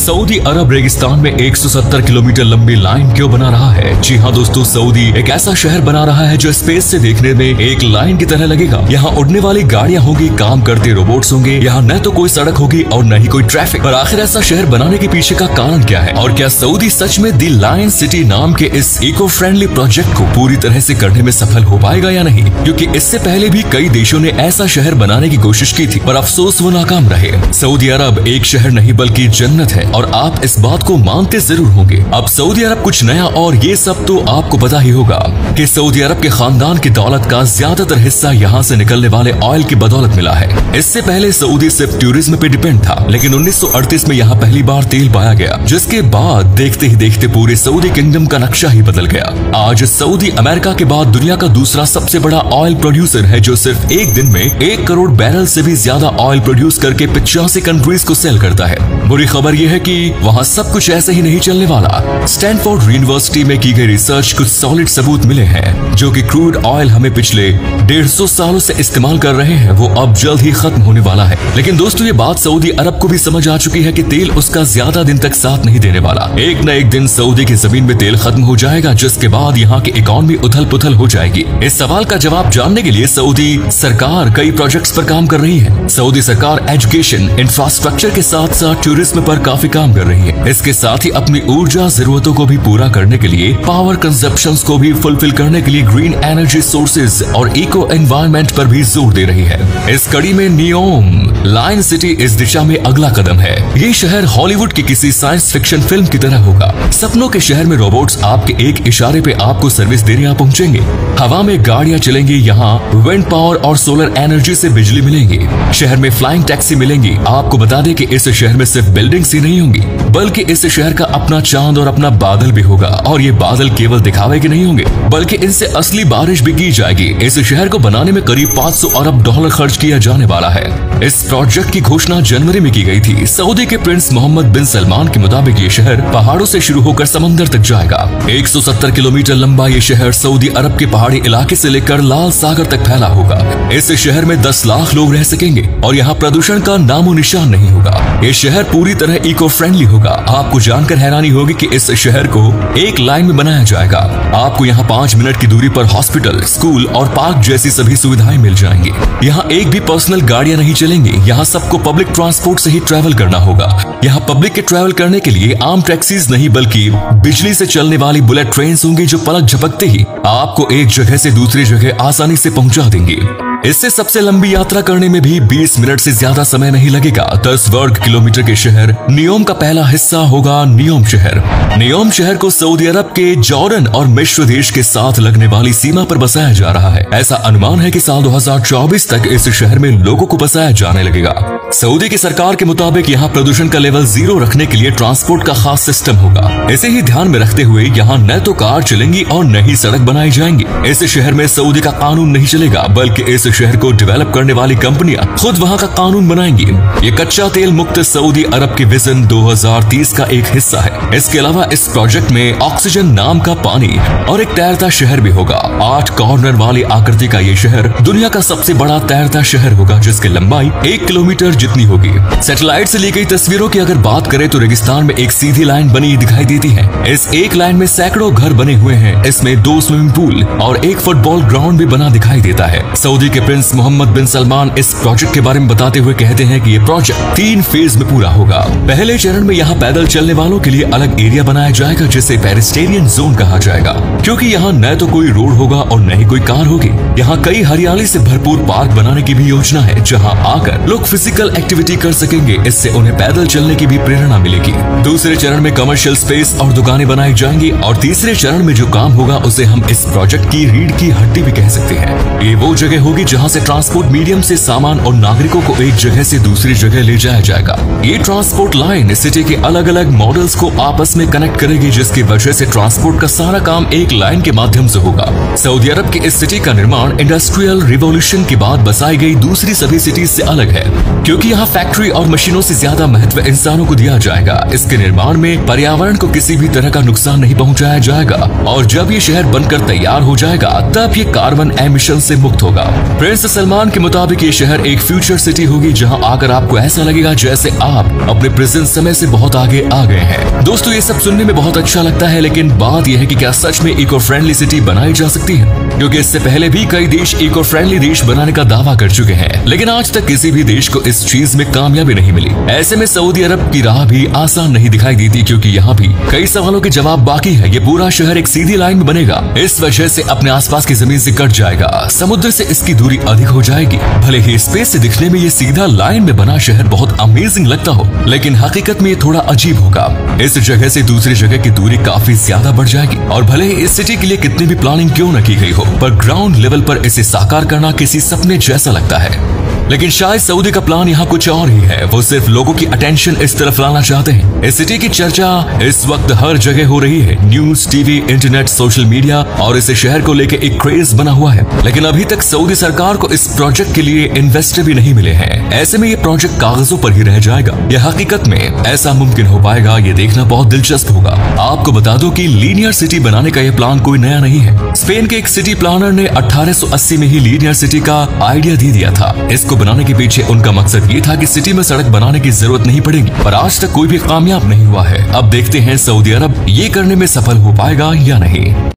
Saudi अरब रेगिस्तान में 170 kilometre लंबी लाइन क्यों बना रहा है? जी हाँ दोस्तों, सऊदी एक ऐसा शहर बना रहा है जो स्पेस से देखने में एक लाइन की तरह लगेगा। यहाँ उड़ने वाली गाड़ियाँ होंगी, काम करते रोबोट्स होंगे, यहाँ न तो कोई सड़क होगी और न ही कोई ट्रैफिक। पर आखिर ऐसा शहर बनाने के पीछे का कारण क्या है? और क्या सऊदी सच में दी लायन सिटी नाम के इस इको फ्रेंडली प्रोजेक्ट को पूरी तरह से करने में सफल हो पाएगा या नहीं? क्योंकि इससे पहले भी कई देशों ने ऐसा शहर बनाने की कोशिश की थी, पर अफसोस वो नाकाम रहे। सऊदी अरब एक शहर नहीं बल्कि जन्नत है और आप इस बात को मानते जरूर होंगे। अब सऊदी अरब कुछ नया, और ये सब तो आपको पता ही होगा कि सऊदी अरब के खानदान की दौलत का ज्यादातर हिस्सा यहाँ से निकलने वाले ऑयल की बदौलत मिला है। इससे पहले सऊदी सिर्फ टूरिज्म पे डिपेंड था, लेकिन 1938 में यहाँ पहली बार तेल पाया गया, जिसके बाद देखते ही देखते पूरे सऊदी किंगडम का नक्शा ही बदल गया। आज सऊदी अमेरिका के बाद दुनिया का दूसरा सबसे बड़ा ऑयल प्रोड्यूसर है, जो सिर्फ एक दिन में 1 करोड़ बैरल से भी ज्यादा ऑयल प्रोड्यूस करके 85 कंट्रीज को सेल करता है। बुरी खबर यह है कि वहाँ सब कुछ ऐसे ही नहीं चलने वाला। स्टैनफोर्ड यूनिवर्सिटी में की गई रिसर्च कुछ सॉलिड सबूत मिले हैं, जो कि क्रूड ऑयल हमें पिछले 150 सालों से इस्तेमाल कर रहे हैं, वो अब जल्द ही खत्म होने वाला है। लेकिन दोस्तों, ये बात सऊदी अरब को भी समझ आ चुकी है कि तेल उसका ज्यादा दिन तक साथ नहीं देने वाला। एक न एक दिन सऊदी की जमीन में तेल खत्म हो जाएगा, जिसके बाद यहाँ की इकोनॉमी उथल पुथल हो जाएगी। इस सवाल का जवाब जानने के लिए सऊदी सरकार कई प्रोजेक्ट्स पर काम कर रही है। सऊदी सरकार एजुकेशन, इंफ्रास्ट्रक्चर के साथ साथ टूरिज्म पर काफी काम कर रही है। इसके साथ ही अपनी ऊर्जा जरूरतों को भी पूरा करने के लिए, पावर कंजप्शंस को भी फुलफिल करने के लिए ग्रीन एनर्जी सोर्सेज और इको एनवायरनमेंट पर भी जोर दे रही है। इस कड़ी में नियोम लायन सिटी इस दिशा में अगला कदम है। ये शहर हॉलीवुड की किसी साइंस फिक्शन फिल्म की तरह होगा। सपनों के शहर में रोबोट्स आपके एक इशारे पे आपको सर्विस देने आ पहुंचेंगे। हवा में गाड़ियां चलेंगी, यहाँ विंड पावर और सोलर एनर्जी से बिजली मिलेंगी। शहर में फ्लाइंग टैक्सी मिलेंगी। आपको बता दें कि इस शहर में सिर्फ बिल्डिंग्स ही नहीं होंगी, बल्कि इस शहर का अपना चांद और अपना बादल भी होगा। और ये बादल केवल दिखावे के नहीं होंगे, बल्कि इनसे असली बारिश भी की जाएगी। इस शहर को बनाने में करीब 500 अरब डॉलर खर्च किया जाने वाला है। इस प्रोजेक्ट की घोषणा जनवरी में की गई थी। सऊदी के प्रिंस मोहम्मद बिन सलमान के मुताबिक ये शहर पहाड़ों से शुरू होकर समंदर तक जाएगा। 170 किलोमीटर लंबा ये शहर सऊदी अरब के पहाड़ी इलाके से लेकर लाल सागर तक फैला होगा। इस शहर में 10 लाख लोग रह सकेंगे और यहाँ प्रदूषण का नामो निशान नहीं होगा। ये शहर पूरी तरह इको फ्रेंडली होगा। आपको जानकर हैरानी होगी कि इस शहर को एक लाइन में बनाया जाएगा। आपको यहाँ 5 मिनट की दूरी पर हॉस्पिटल, स्कूल और पार्क जैसी सभी सुविधाएं मिल जाएंगी। यहाँ एक भी पर्सनल गाड़ियां नहीं चलेंगी। यहाँ सबको पब्लिक ट्रांसपोर्ट से ही ट्रैवल करना होगा। यहाँ पब्लिक के ट्रैवल करने के लिए आम टैक्सीज नहीं, बल्कि बिजली से चलने वाली बुलेट ट्रेन होंगी, जो पलक झपकते ही आपको एक जगह से दूसरी जगह आसानी से पहुंचा देंगी। इससे सबसे लंबी यात्रा करने में भी 20 मिनट से ज्यादा समय नहीं लगेगा। 10 वर्ग किलोमीटर के शहर नियोम का पहला हिस्सा होगा नियोम शहर। नियोम शहर को सऊदी अरब के जॉर्डन और मिस्र देश के साथ लगने वाली सीमा पर बसाया जा रहा है। ऐसा अनुमान है कि साल 2024 तक इस शहर में लोगों को बसाया जाने लगेगा। सऊदी की सरकार के मुताबिक यहाँ प्रदूषण का लेवल 0 रखने के लिए ट्रांसपोर्ट का खास सिस्टम होगा। इसे ही ध्यान में रखते हुए यहाँ न तो कार चलेंगी और न ही सड़क बनाई जाएंगी। इस शहर में सऊदी का कानून नहीं चलेगा, बल्कि इस शहर को डेवलप करने वाली कंपनियां खुद वहां का कानून बनाएंगी। ये कच्चा तेल मुक्त सऊदी अरब के विजन 2030 का एक हिस्सा है। इसके अलावा इस प्रोजेक्ट में ऑक्सीजन नाम का पानी और एक तैरता शहर भी होगा। 8 कॉर्नर वाली आकृति का ये शहर दुनिया का सबसे बड़ा तैरता शहर होगा, जिसकी लंबाई 1 किलोमीटर जितनी होगी। सैटेलाइट से ली गई तस्वीरों की अगर बात करें तो रेगिस्तान में एक सीधी लाइन बनी दिखाई देती है। इस एक लाइन में सैकड़ों घर बने हुए हैं। इसमें 2 स्विमिंग पूल और एक फुटबॉल ग्राउंड भी बना दिखाई देता है। सऊदी के प्रिंस मोहम्मद बिन सलमान इस प्रोजेक्ट के बारे में बताते हुए कहते हैं कि ये प्रोजेक्ट 3 फेज में पूरा होगा। पहले चरण में यहाँ पैदल चलने वालों के लिए अलग एरिया बनाया जाएगा, जिसे पेडेस्ट्रियन जोन कहा जाएगा, क्योंकि यहाँ न तो कोई रोड होगा और न ही कोई कार होगी। यहाँ कई हरियाली से भरपूर पार्क बनाने की भी योजना है, जहाँ आकर लोग फिजिकल एक्टिविटी कर सकेंगे। इससे उन्हें पैदल चलने की भी प्रेरणा मिलेगी। दूसरे चरण में कमर्शियल स्पेस और दुकानें बनाई जाएंगी और तीसरे चरण में जो काम होगा उसे हम इस प्रोजेक्ट की रीढ़ की हड्डी भी कह सकते हैं। ये वो जगह होगी जहाँ से ट्रांसपोर्ट मीडियम से सामान और नागरिकों को एक जगह से दूसरी जगह ले जाया जाएगा। ये ट्रांसपोर्ट लाइन सिटी के अलग अलग मॉडल्स को आपस में कनेक्ट करेगी, जिसकी वजह से ट्रांसपोर्ट का सारा काम एक लाइन के माध्यम से होगा। सऊदी अरब की इस सिटी का निर्माण इंडस्ट्रियल रिवॉल्यूशन के बाद बसाई गई दूसरी सभी सिटीज से अलग है, क्योंकि यहाँ फैक्ट्री और मशीनों से ज्यादा महत्व इंसानों को दिया जाएगा। इसके निर्माण में पर्यावरण को किसी भी तरह का नुकसान नहीं पहुँचाया जाएगा और जब ये शहर बनकर तैयार हो जाएगा तब ये कार्बन एमिशन से मुक्त होगा। प्रिंस सलमान के मुताबिक ये शहर एक फ्यूचर सिटी होगी, जहाँ आकर आपको ऐसा लगेगा जैसे आप अपने प्रेजेंट समय से बहुत आगे आ गए हैं। दोस्तों, ये सब सुनने में बहुत अच्छा लगता है, लेकिन बात यह है कि क्या सच में इको फ्रेंडली सिटी बनाई जा सकती है? क्योंकि इससे पहले भी कई देश इको फ्रेंडली देश बनाने का दावा कर चुके हैं, लेकिन आज तक किसी भी देश को इस चीज में कामयाबी नहीं मिली। ऐसे में सऊदी अरब की राह भी आसान नहीं दिखाई देती, क्योंकि यहाँ भी कई सवालों के जवाब बाकी है। ये पूरा शहर एक सीधी लाइन में बनेगा, इस वजह से अपने आसपास की जमीन से कट जाएगा, समुद्र से इसकी दूरी अधिक हो जाएगी। भले ही स्पेस से दिखने में ये सीधा लाइन में बना शहर बहुत अमेजिंग लगता हो, लेकिन हकीकत में ये थोड़ा अजीब होगा। इस जगह से दूसरी जगह की दूरी काफी ज्यादा बढ़ जाएगी, और भले ही इस सिटी के लिए कितनी भी प्लानिंग क्यों न की गई हो, पर ग्राउंड लेवल पर इसे साकार करना किसी सपने जैसा लगता है। लेकिन शायद सऊदी का प्लान यहाँ कुछ और ही है। वो सिर्फ लोगों की अटेंशन इस तरफ लाना चाहते हैं। इस सिटी की चर्चा इस वक्त हर जगह हो रही है, news, TV, internet, social media, और इस शहर को लेकर एक क्रेज बना हुआ है। लेकिन अभी तक सऊदी सरकार को इस प्रोजेक्ट के लिए इन्वेस्टर भी नहीं मिले हैं। ऐसे में ये प्रोजेक्ट कागजों पर ही रह जाएगा। यह हकीकत में ऐसा मुमकिन हो पाएगा, ये देखना बहुत दिलचस्प होगा। आपको बता दो कि लीनियर सिटी बनाने का यह प्लान कोई नया नहीं है। स्पेन के एक सिटी प्लानर ने 1880 में ही लीनियर सिटी का आइडिया दे दिया था। इसको बनाने के पीछे उनका मकसद ये था कि सिटी में सड़क बनाने की जरूरत नहीं पड़ेगी, पर आज तक कोई भी कामयाब नहीं हुआ है। अब देखते हैं सऊदी अरब ये करने में सफल हो पाएगा या नहीं।